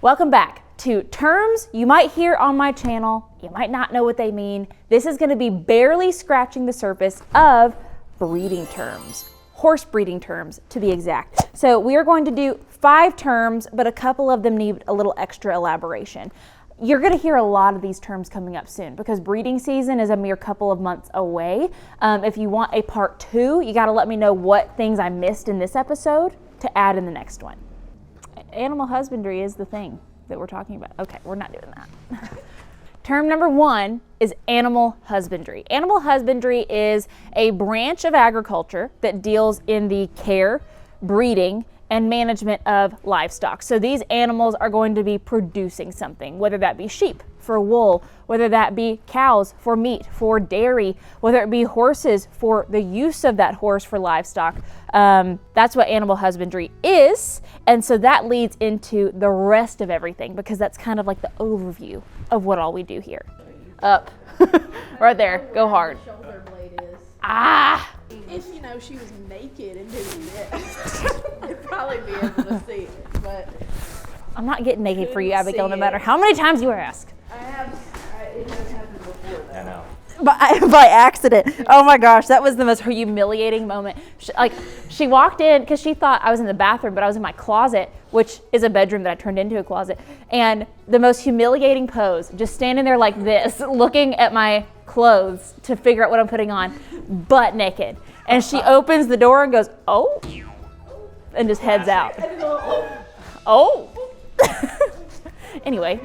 Welcome back to terms you might hear on my channel. You might not know what they mean. This is going to be barely scratching the surface of breeding terms, horse breeding terms to be exact. So we are going to do 5 terms, but a couple of them need a little extra elaboration. You're going to hear a lot of these terms coming up soon because breeding season is a mere couple of months away. If you want a part 2, you got to let me know what things I missed in this episode to add in the next one. Animal husbandry is the thing that we're talking about. Okay, we're not doing that. Term number 1 is animal husbandry. Animal husbandry is a branch of agriculture that deals in the care, breeding, and management of livestock. So these animals are going to be producing something, whether that be sheep for wool, whether that be cows for meat, for dairy, whether it be horses for the use of that horse for livestock. That's what animal husbandry is. And so that leads into the rest of everything because that's kind of like the overview of what all we do here. Up. Right there. Go hard. Shoulder blade is. Ah! If she was naked and doing this, you'd probably be able to see it. But I'm not getting naked for you, Abigail, no matter how many times you ask. It has happened before, though. I know. By accident. Oh my gosh, that was the most humiliating moment. She walked in because she thought I was in the bathroom, but I was in my closet, which is a bedroom that I turned into a closet. And the most humiliating pose, just standing there like this, looking at my clothes to figure out what I'm putting on, butt naked. And she opens the door and goes, "Oh," and just heads out. Oh. Anyway.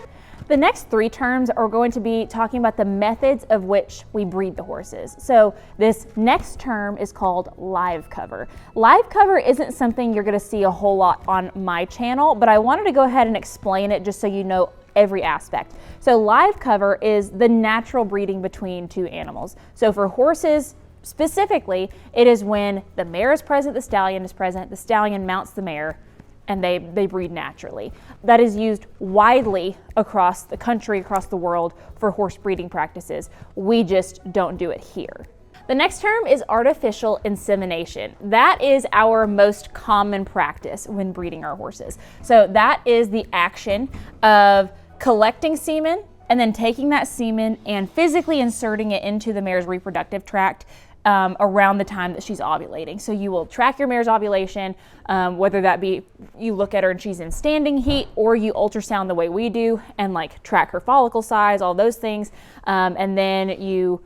The next 3 terms are going to be talking about the methods of which we breed the horses. So this next term is called live cover. Live cover isn't something you're going to see a whole lot on my channel, but I wanted to go ahead and explain it just so you know every aspect. So live cover is the natural breeding between 2 animals. So for horses specifically, it is when the mare is present, the stallion is present, the stallion mounts the mare, and they breed naturally. That is used widely across the country, across the world for horse breeding practices. We just don't do it here. The next term is artificial insemination. That is our most common practice when breeding our horses. So that is the action of collecting semen and then taking that semen and physically inserting it into the mare's reproductive tract around the time that she's ovulating. So you will track your mare's ovulation, whether that be you look at her and she's in standing heat, or you ultrasound the way we do and track her follicle size, all those things, and then you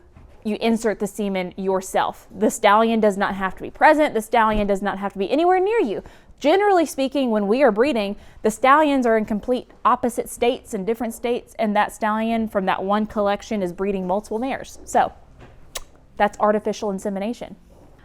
insert the semen yourself. The stallion does not have to be present. The stallion does not have to be anywhere near you. Generally speaking, when we are breeding, the stallions are in complete opposite states and different states, and that stallion from that one collection is breeding multiple mares. So that's artificial insemination.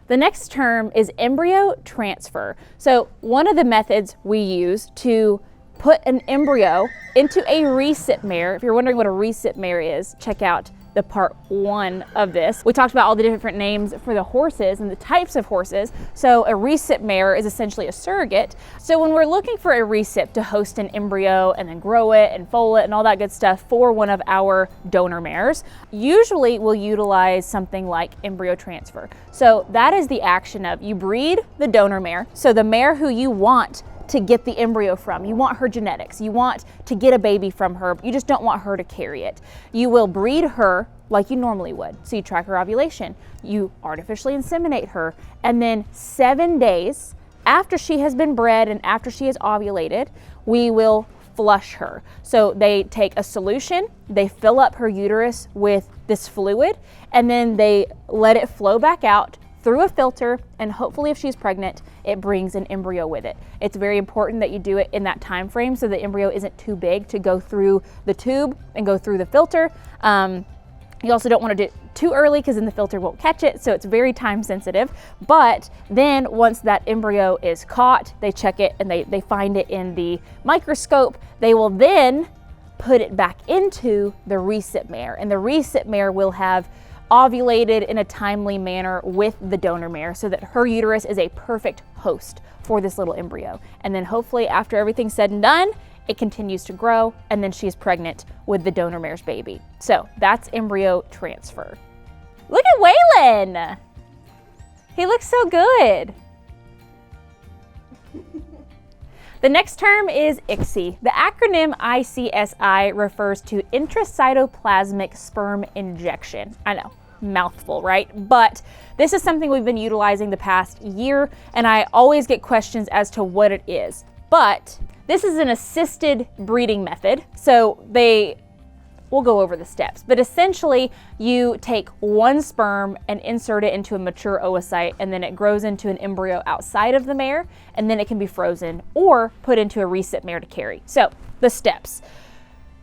The next term is embryo transfer. So one of the methods we use to put an embryo into a recip mare, if you're wondering what a recip mare is, check out the part 1 of this. We talked about all the different names for the horses and the types of horses. So a recip mare is essentially a surrogate. So when we're looking for a recip to host an embryo and then grow it and foal it and all that good stuff for one of our donor mares, usually we'll utilize something like embryo transfer. So that is the action of you breed the donor mare. So the mare who you want to get the embryo from. You want her genetics. You want to get a baby from her. You just don't want her to carry it. You will breed her like you normally would. So you track her ovulation. You artificially inseminate her. And then 7 days after she has been bred and after she has ovulated, we will flush her. So they take a solution, they fill up her uterus with this fluid, and then they let it flow back out through a filter, and hopefully if she's pregnant, it brings an embryo with it. It's very important that you do it in that time frame so the embryo isn't too big to go through the tube and go through the filter. You also don't want to do it too early because then the filter won't catch it, so it's very time sensitive. But then once that embryo is caught, they check it and they find it in the microscope. They will then put it back into the recip mare, and the recip mare will have ovulated in a timely manner with the donor mare so that her uterus is a perfect host for this little embryo. And then hopefully after everything's said and done, it continues to grow, and then she's pregnant with the donor mare's baby. So that's embryo transfer. Look at Waylon. He looks so good. The next term is ICSI. The acronym ICSI refers to Intracytoplasmic Sperm Injection. I know, mouthful, right? But this is something we've been utilizing the past year, and I always get questions as to what it is. But this is an assisted breeding method, so we'll go over the steps. But essentially, you take one sperm and insert it into a mature oocyte, and then it grows into an embryo outside of the mare, and then it can be frozen or put into a recip mare to carry. So the steps.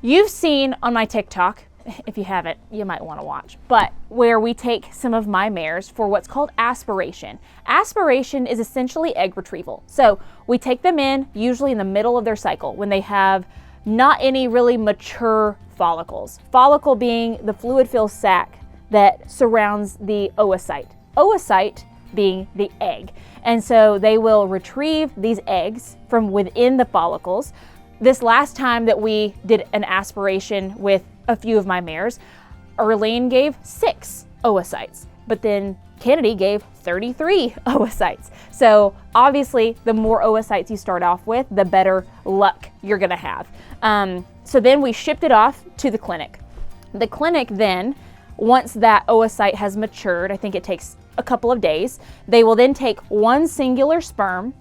You've seen on my TikTok, if you haven't, you might want to watch, but where we take some of my mares for what's called aspiration. Aspiration is essentially egg retrieval. So we take them in, usually in the middle of their cycle, when they have not any really mature follicles. Follicle being the fluid-filled sac that surrounds the oocyte. Oocyte being the egg. And so they will retrieve these eggs from within the follicles. This last time that we did an aspiration with a few of my mares, Erlene gave 6 oocytes, but then Kennedy gave 33 oocytes. So obviously the more oocytes you start off with, the better luck you're gonna have. So then we shipped it off to the clinic. The clinic then, once that oocyte has matured, I think it takes a couple of days, they will then take one singular sperm,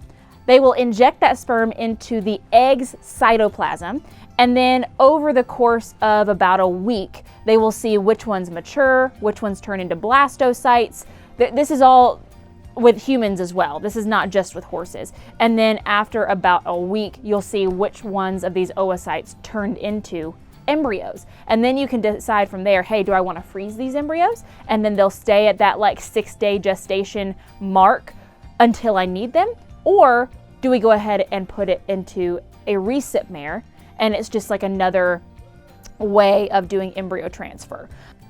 they will inject that sperm into the egg's cytoplasm, and then over the course of about a week, they will see which ones mature, which ones turn into blastocytes. This is all with humans as well. This is not just with horses. And then after about a week, you'll see which ones of these oocytes turned into embryos. And then you can decide from there, hey, do I want to freeze these embryos? And then they'll stay at that like 6-day gestation mark until I need them. Or do we go ahead and put it into a recip mare? And it's just like another way of doing embryo transfer.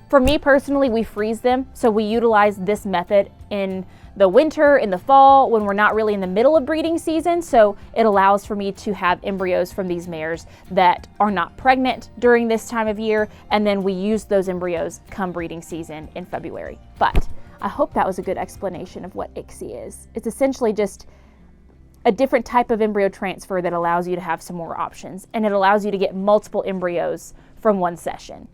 For me personally, we freeze them. So we utilize this method in the winter, in the fall, when we're not really in the middle of breeding season. So it allows for me to have embryos from these mares that are not pregnant during this time of year. And then we use those embryos come breeding season in February. But I hope that was a good explanation of what ICSI is. It's essentially just a different type of embryo transfer that allows you to have some more options, and it allows you to get multiple embryos from one session.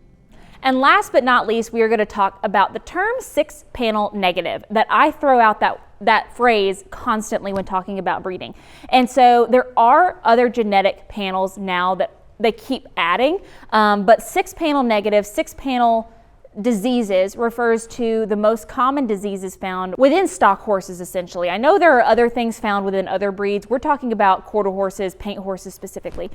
And last but not least, we are going to talk about the term 6-panel negative that I throw out that phrase constantly when talking about breeding. And so there are other genetic panels now that they keep adding, but 6-panel negative, 6-panel diseases refers to the most common diseases found within stock horses, essentially. I know there are other things found within other breeds. We're talking about quarter horses, paint horses specifically.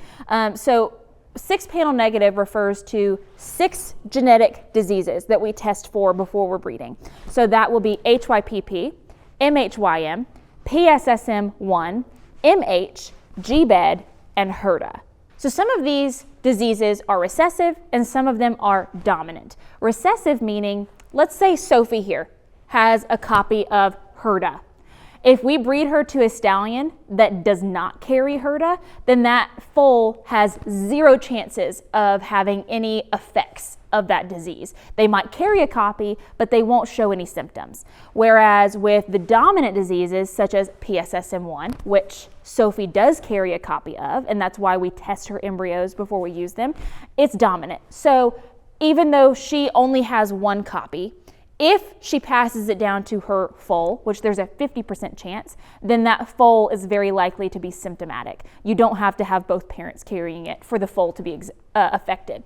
So 6-panel negative refers to 6 genetic diseases that we test for before we're breeding. So that will be HYPP, MHYM, PSSM1, MH, GBED, and HERDA. So some of these diseases are recessive and some of them are dominant. Recessive meaning, let's say Sophie here has a copy of HERDA. If we breed her to a stallion that does not carry HERDA, then that foal has 0 chances of having any effects of that disease. They might carry a copy, but they won't show any symptoms. Whereas with the dominant diseases, such as PSSM1, which Sophie does carry a copy of, and that's why we test her embryos before we use them, it's dominant. So even though she only has 1 copy, if she passes it down to her foal, which there's a 50% chance, then that foal is very likely to be symptomatic. You don't have to have both parents carrying it for the foal to be affected.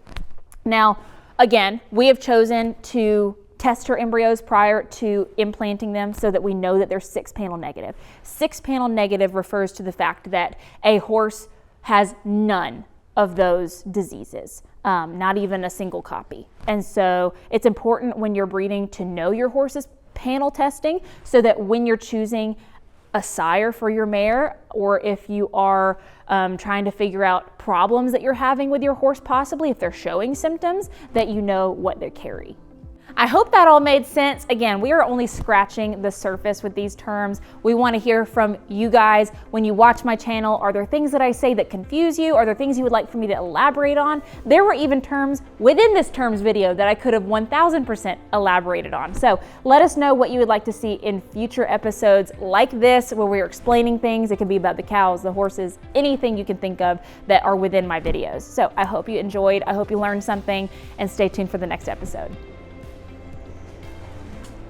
Now, again, we have chosen to test her embryos prior to implanting them so that we know that they're 6-panel negative. 6-panel negative refers to the fact that a horse has none of those diseases. Not even a single copy. And so it's important when you're breeding to know your horse's panel testing so that when you're choosing a sire for your mare, or if you are trying to figure out problems that you're having with your horse, possibly if they're showing symptoms, that you know what they carry. I hope that all made sense. Again, we are only scratching the surface with these terms. We want to hear from you guys. When you watch my channel, are there things that I say that confuse you? Are there things you would like for me to elaborate on? There were even terms within this terms video that I could have 1000% elaborated on. So let us know what you would like to see in future episodes like this, where we're explaining things. It could be about the cows, the horses, anything you can think of that are within my videos. So I hope you enjoyed. I hope you learned something, and stay tuned for the next episode.